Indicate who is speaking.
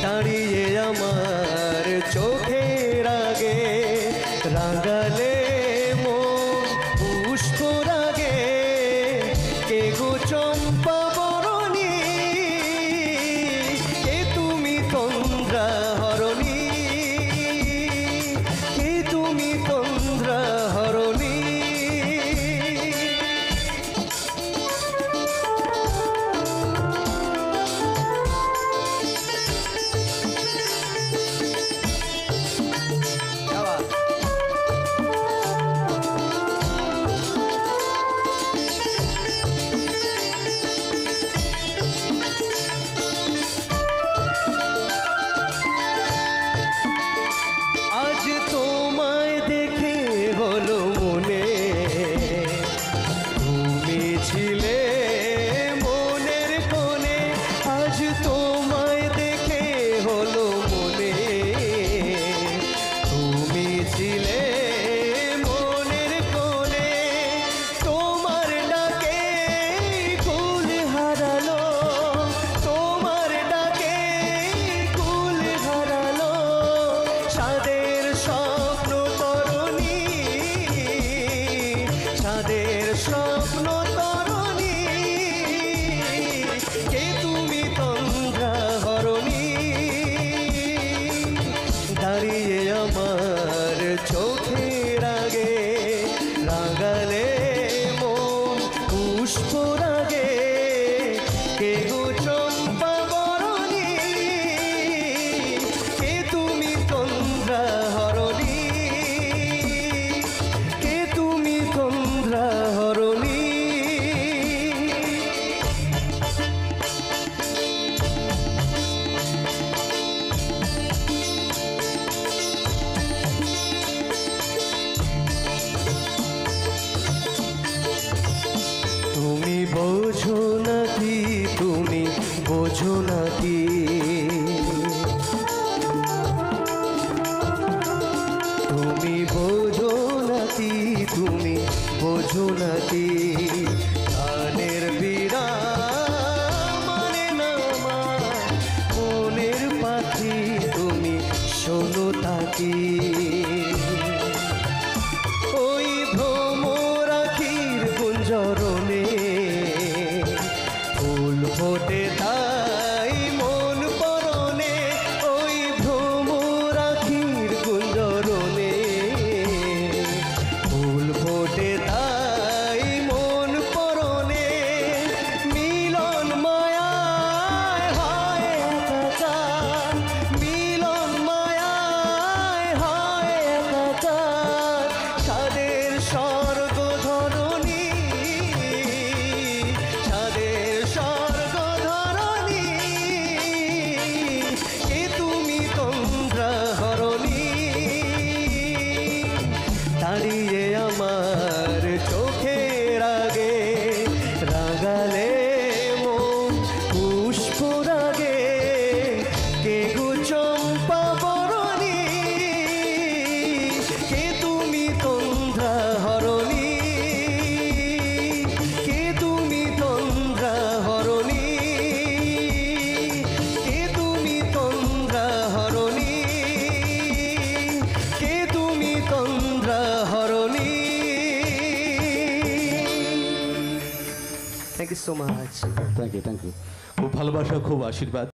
Speaker 1: দাঁড়িয়ে আমার চোখের আগে রাঙালে মন পুষ্প রাগে কে গো চম্পা বরণী কে তুমি তন্দ্রা হরণী কে তুমি তন্দ্রা হরণী স্বপ্ন তরণী কে তুমি তন্দ্রা হরণী দাঁড়িয়ে আমার চোখের আগে রাঙালে মন পুষ্প রাগে কে গো চম্পা বরণী কে তুমি তন্দ্রা হরণী কে তুমি তন্দ্রা হরণী তুমি বোঝো নাকি তুমি বোঝো নাকি তুমি বোঝো নাকি তুমি বোঝো নাকি গানের বিরা মানে না মনের পাখি তুমি শোনো তাকি ওই ভ্রমরাখির গুঞ্জরণে ফুল ফোটে তাই মন পরনে ওই ভ্রমরাখির গুঞ্জরণে ফুল ফোটে তাই মন পরনে মিলন মায়ায় হয় একাকার মিলন মায়ায় হয় একাকার সাদের স্বর্গ ধরণী সাদের স্বর্গ ধরণী কে তুমি তন্দ্রা হরণী দাঁড়িয়ে আমার চোখের আগে রাগালে মন পুষ্প রাগে কে গো চম্পা বরণী কে তুমি তন্দ্রা হরণী কে তুমি তন্দ্রা হরণী কে তুমি তন্দ্রা হরণী কে তুমি তন্দ্রা হরণী thank you so much
Speaker 2: thank you খুব ভালোবাসা খুব আশীর্বাদ।